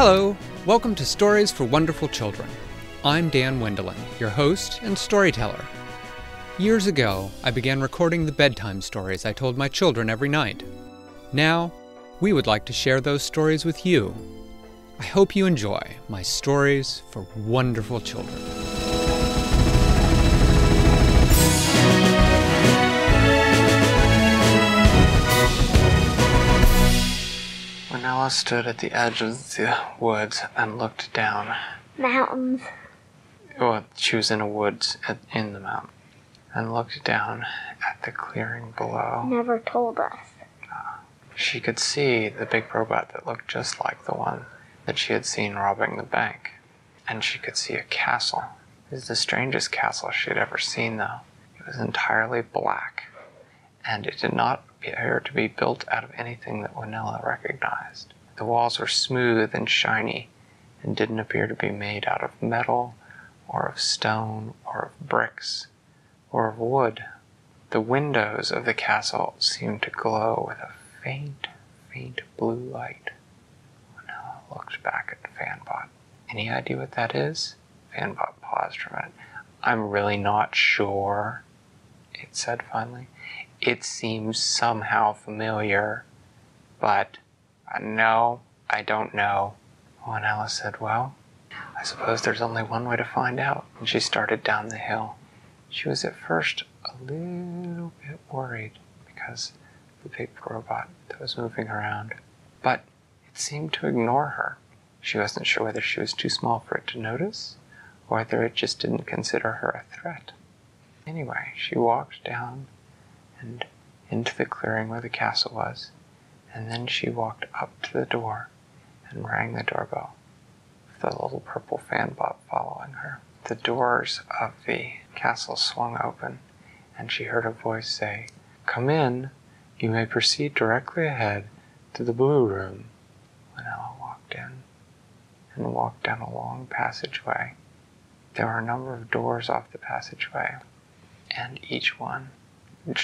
Hello! Welcome to Stories for Wonderful Children. I'm Dan Wendelin, your host and storyteller. Years ago, I began recording the bedtime stories I told my children every night. Now, we would like to share those stories with you. I hope you enjoy my Stories for Wonderful Children. Winella stood at the edge of the woods and looked down. Mountains. Well, she was in a woods in the mountain, and looked down at the clearing below. Never told us. She could see the big robot that looked just like the one that she had seen robbing the bank. And she could see a castle. It was the strangest castle she had ever seen, though. It was entirely black, and it did not appear to be built out of anything that Winella recognized. The walls were smooth and shiny, and didn't appear to be made out of metal, or of stone, or of bricks, or of wood. The windows of the castle seemed to glow with a faint, faint blue light. Winella looked back at Fanbot. Any idea what that is? Fanbot paused for a minute. I'm really not sure, it said finally. It seems somehow familiar, but no, I don't know. Winella said, well, I suppose there's only one way to find out. And she started down the hill. She was at first a little bit worried because of the big robot that was moving around, but it seemed to ignore her. She wasn't sure whether she was too small for it to notice, or whether it just didn't consider her a threat. Anyway, she walked down and into the clearing where the castle was, and then she walked up to the door and rang the doorbell, with the little purple Fanbot following her. The doors of the castle swung open, and she heard a voice say, "Come in. You may proceed directly ahead to the blue room." Winella walked in and walked down a long passageway. There were a number of doors off the passageway, and each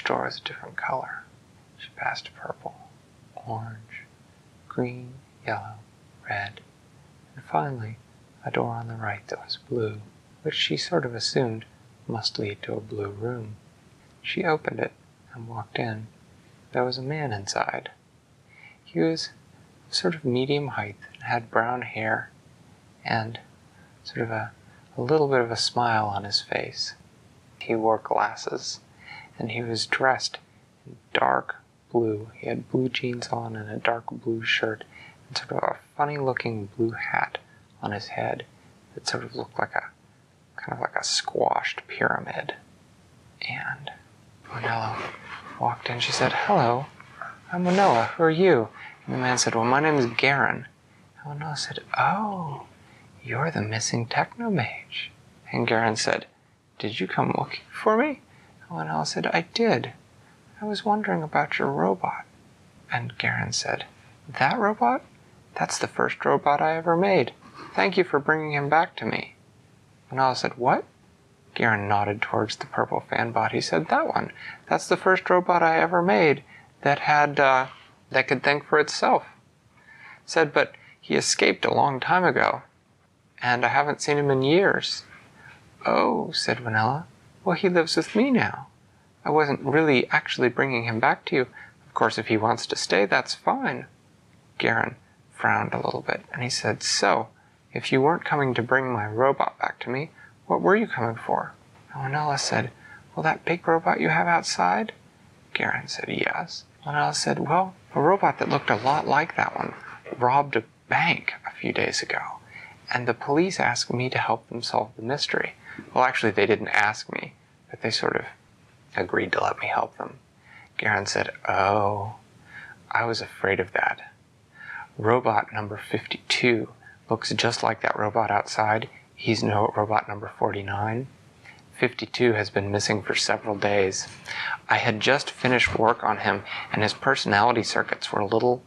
door was a different color. She passed purple, orange, green, yellow, red, and finally a door on the right that was blue, which she sort of assumed must lead to a blue room. She opened it and walked in. There was a man inside. He was sort of medium height and had brown hair and sort of a little bit of a smile on his face. He wore glasses, and he was dressed in dark blue. He had blue jeans on and a dark blue shirt, and sort of a funny-looking blue hat on his head that sort of looked like a squashed pyramid. And Winella walked in. She said, "Hello, I'm Winella. Who are you?" And the man said, "Well, my name is Garen." And Winella said, "Oh, you're the missing technomage." And Garen said, "Did you come looking for me?" And Winella said, "I did. I was wondering about your robot." And Garen said, "That robot? That's the first robot I ever made. Thank you for bringing him back to me." Winella said, "What?" Garen nodded towards the purple Fanbot. He said, "That one. That's the first robot I ever made that could think for itself." Said, "But he escaped a long time ago, and I haven't seen him in years." "Oh," said Winella. "Well, he lives with me now. I wasn't really actually bringing him back to you. Of course, if he wants to stay, that's fine." Garen frowned a little bit, and he said, "So, if you weren't coming to bring my robot back to me, what were you coming for?" And Winella said, "Well, that big robot you have outside?" Garen said, "Yes." Winella said, "Well, a robot that looked a lot like that one robbed a bank a few days ago, and the police asked me to help them solve the mystery." Well, actually, they didn't ask me, but they sort of agreed to let me help them. Garen said, "Oh, I was afraid of that. Robot number 52 looks just like that robot outside. He's no robot number 49. 52 has been missing for several days. I had just finished work on him, and his personality circuits were a little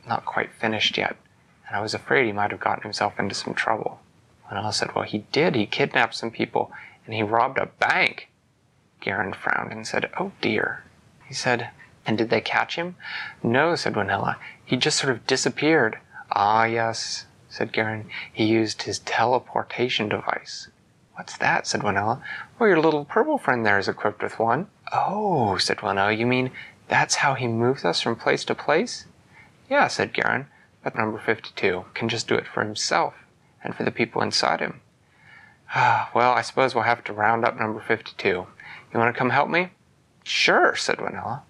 not quite finished yet, and I was afraid he might have gotten himself into some trouble." Winella said, "Well, he did. He kidnapped some people, and he robbed a bank." Garen frowned and said, "Oh dear." He said, "And did they catch him?" "No," said Winella. "He just sort of disappeared." "Ah, yes," said Garen. He used his teleportation device. What's that? Said Winella. Well, your little purple friend there is equipped with one. Oh, said Winella, you mean that's how he moves us from place to place? Yeah, said Garen, but number 52 can just do it for himself and for the people inside him. Well, I suppose we'll have to round up number 52. You want to come help me? Sure, said Winella.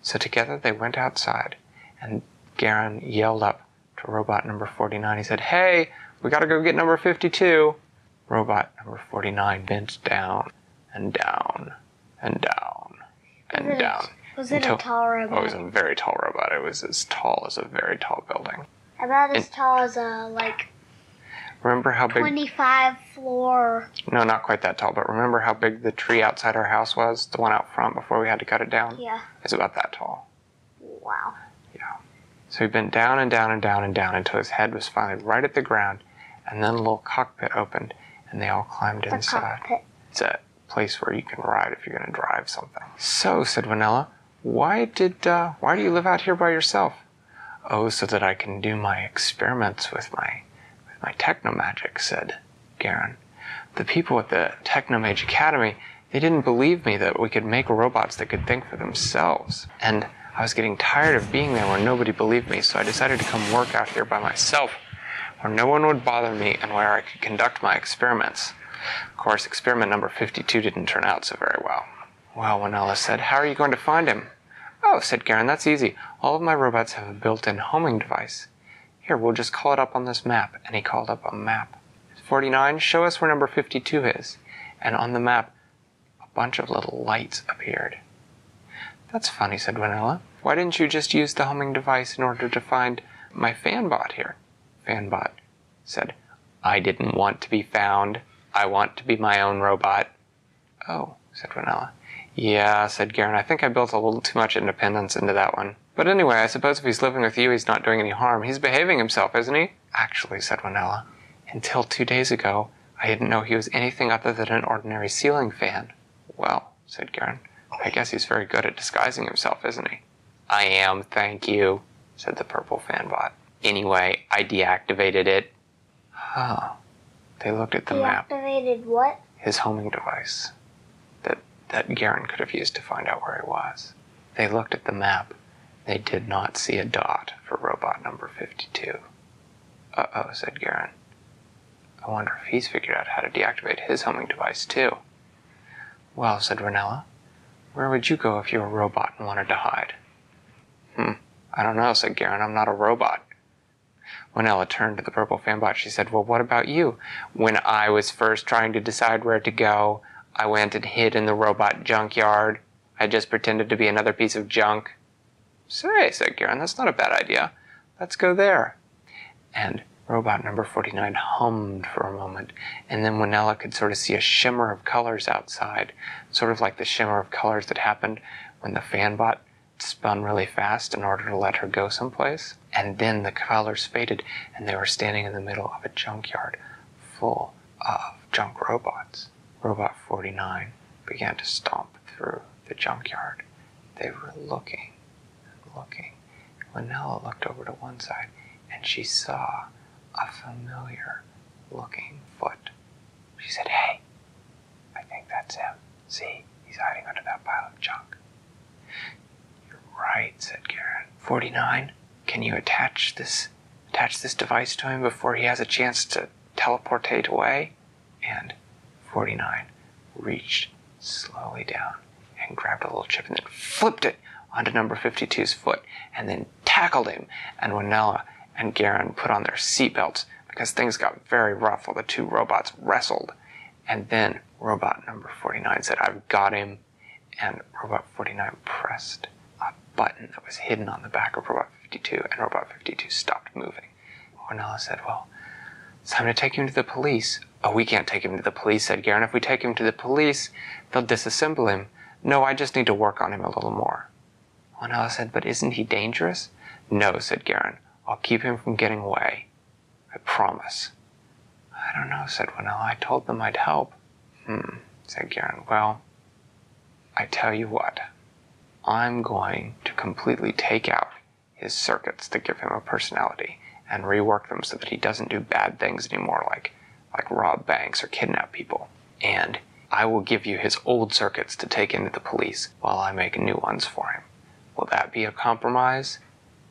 So together they went outside, and Garen yelled up to robot number 49. He said, Hey, we gotta go get number 52. Robot number 49 bent down and down and down and down. Was it a tall robot? Oh, it was a very tall robot. It was as tall as a very tall building. About as tall as a, remember how big... 25 floor... No, not quite that tall, but remember how big the tree outside our house was? The one out front before we had to cut it down? Yeah. It's about that tall. Wow. Yeah. So he bent down and down and down and down until his head was finally right at the ground, and then a little cockpit opened, and they all climbed inside. Cockpit. It's a place where you can ride if you're going to drive something. So, said Winella, why do you live out here by yourself? Oh, so that I can do my experiments with my technomagic, said Garen. The people at the Technomage Academy, they didn't believe me that we could make robots that could think for themselves. And I was getting tired of being there where nobody believed me, so I decided to come work out here by myself, where no one would bother me and where I could conduct my experiments. Of course, experiment number 52 didn't turn out so very well. Well, Winella said, how are you going to find him? Oh, said Garen, that's easy. All of my robots have a built-in homing device. Here, we'll just call it up on this map. And he called up a map. 49, show us where number 52 is. And on the map, a bunch of little lights appeared. That's funny, said Winella. Why didn't you just use the homing device in order to find my fanbot here? Fanbot said, I didn't want to be found. I want to be my own robot. Oh, said Winella. Yeah, said Garen, I think I built a little too much independence into that one. But anyway, I suppose if he's living with you, he's not doing any harm. He's behaving himself, isn't he? Actually, said Winella, until 2 days ago, I didn't know he was anything other than an ordinary ceiling fan. Well, said Garen, I guess he's very good at disguising himself, isn't he? I am, thank you, said the purple fanbot. Anyway, I deactivated it. Huh. They looked at the map. Deactivated what? His homing device. That Garen could have used to find out where he was. They looked at the map. They did not see a dot for robot number 52. Uh-oh, said Garen. I wonder if he's figured out how to deactivate his homing device, too. Well, said Winella, where would you go if you were a robot and wanted to hide? I don't know, said Garen. I'm not a robot. Winella turned to the purple fanbot. She said, well, what about you? When I was first trying to decide where to go, I went and hid in the robot junkyard. I just pretended to be another piece of junk. Say, said Garen, that's not a bad idea. Let's go there. And robot number 49 hummed for a moment, and then Winella could sort of see a shimmer of colors outside, sort of like the shimmer of colors that happened when the fanbot spun really fast in order to let her go someplace. And then the colors faded, and they were standing in the middle of a junkyard full of junk robots. Robot 49 began to stomp through the junkyard. They were looking and looking. Winella looked over to one side, and she saw a familiar-looking foot. She said, hey, I think that's him. See, he's hiding under that pile of junk. You're right, said Garen. 49, can you attach this device to him before he has a chance to teleportate away? And 49 reached slowly down and grabbed a little chip and then flipped it onto number 52's foot and then tackled him. And Winella and Garen put on their seatbelts because things got very rough while the two robots wrestled. And then robot number 49 said, I've got him. And robot 49 pressed a button that was hidden on the back of robot 52, and robot 52 stopped moving. Winella said, well, it's time to take him to the police. Oh, we can't take him to the police, said Garen. If we take him to the police, they'll disassemble him. No, I just need to work on him a little more. Winella said, but isn't he dangerous? No, said Garen. I'll keep him from getting away. I promise. I don't know, said Winella. I told them I'd help. Said Garen. Well, I tell you what. I'm going to completely take out his circuits to give him a personality, and rework them so that he doesn't do bad things anymore, like rob banks or kidnap people. And I will give you his old circuits to take into the police while I make new ones for him. Will that be a compromise?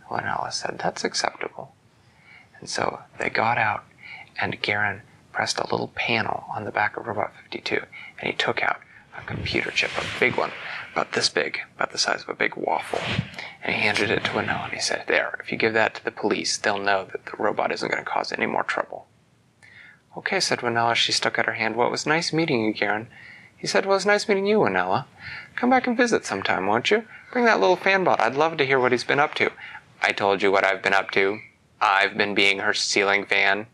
Winella said, that's acceptable. And so they got out, and Garen pressed a little panel on the back of Robot 52, and he took out a computer chip, a big one, about this big, about the size of a big waffle. And he handed it to Winella, and he said, there, if you give that to the police, they'll know that the robot isn't going to cause any more trouble. Okay, said Winella. She stuck out her hand. Well, it was nice meeting you, Garen. He said, well, it's nice meeting you, Winella. Come back and visit sometime, won't you? Bring that little fanbot. I'd love to hear what he's been up to. I told you what I've been up to. I've been being her ceiling fan.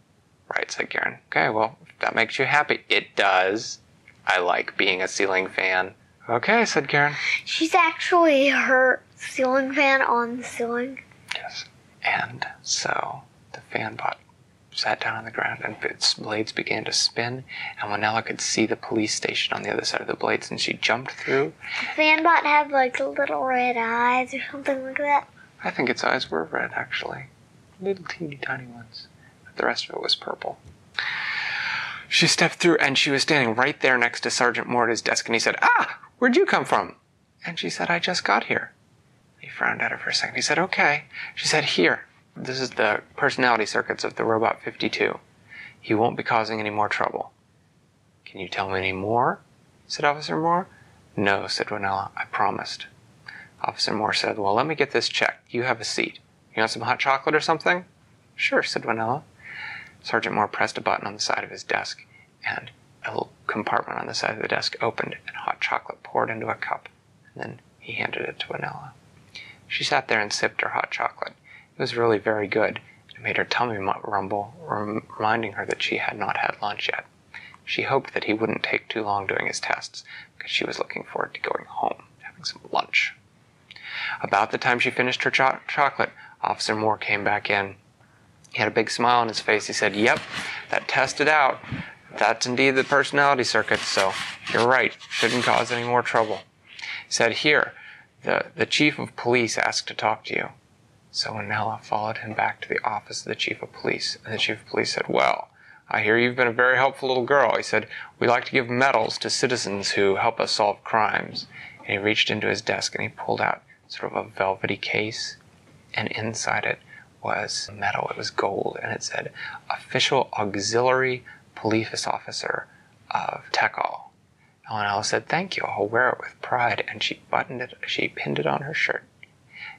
Right, said Garen. Okay, well, if that makes you happy. It does. I like being a ceiling fan. Okay, said Garen. She's actually her ceiling fan on the ceiling. Yes. And so the fanbot sat down on the ground, and its blades began to spin, and Winella could see the police station on the other side of the blades, and she jumped through. The fanbot had like little red eyes or something like that. I think its eyes were red, actually. Little teeny tiny ones. But the rest of it was purple. She stepped through, and she was standing right there next to Sergeant Moore at his desk, and he said, ah, where'd you come from? And she said, I just got here. He frowned at her for a second. He said, okay. She said, here. This is the personality circuits of the Robot 52. He won't be causing any more trouble. Can you tell me any more? Said Officer Moore. No, said Winella. I promised. Officer Moore said, well, let me get this checked. You have a seat. You want some hot chocolate or something? Sure, said Winella. Sergeant Moore pressed a button on the side of his desk, and a little compartment on the side of the desk opened, and hot chocolate poured into a cup. And then he handed it to Winella. She sat there and sipped her hot chocolate. It was really very good. It made her tummy rumble, reminding her that she had not had lunch yet. She hoped that he wouldn't take too long doing his tests, because she was looking forward to going home, having some lunch. About the time she finished her chocolate, Officer Moore came back in. He had a big smile on his face. He said, yep, that tested out. That's indeed the personality circuit, so you're right. Shouldn't cause any more trouble. He said, here, the chief of police asked to talk to you. So Winella followed him back to the office of the chief of police, and the chief of police said, well, I hear you've been a very helpful little girl. He said, we like to give medals to citizens who help us solve crimes. And he reached into his desk and he pulled out sort of a velvety case, and inside it was metal. It was gold, and it said, Official Auxiliary Police Officer of Techall. And Winella said, thank you, I'll wear it with pride. And she pinned it on her shirt.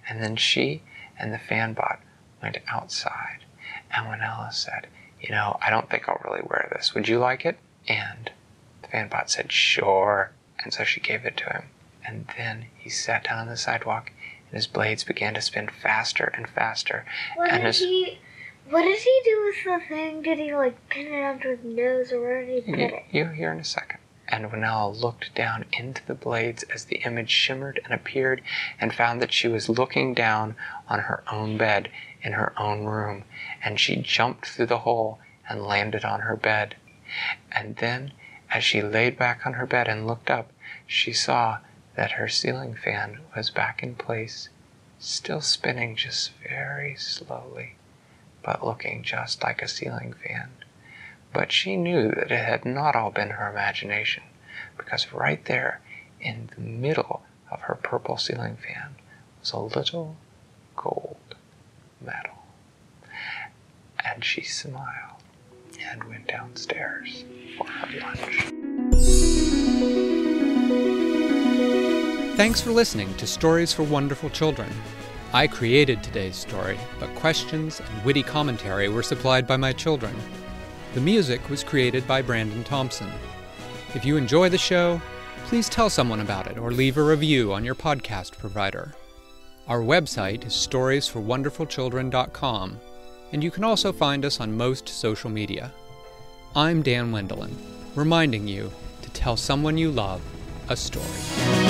And then she and the fanbot went outside, and Winella said, you know, I don't think I'll really wear this. Would you like it? And the fanbot said, sure. And so she gave it to him. And then he sat down on the sidewalk, and his blades began to spin faster and faster. What did he do with the thing? Did he, like, pin it onto his nose, or where did he put it? You'll hear in a second. And Winella looked down into the blades as the image shimmered and appeared, and found that she was looking down on her own bed in her own room, and she jumped through the hole and landed on her bed. And then, as she laid back on her bed and looked up, she saw that her ceiling fan was back in place, still spinning just very slowly, but looking just like a ceiling fan. But she knew that it had not all been her imagination, because right there in the middle of her purple ceiling fan was a little gold medal. And she smiled and went downstairs for her lunch. Thanks for listening to Stories for Wonderful Children. I created today's story, but questions and witty commentary were supplied by my children. The music was created by Brandon Thompson. If you enjoy the show, please tell someone about it or leave a review on your podcast provider. Our website is storiesforwonderfulchildren.com, and you can also find us on most social media. I'm Dan Wendelin, reminding you to tell someone you love a story.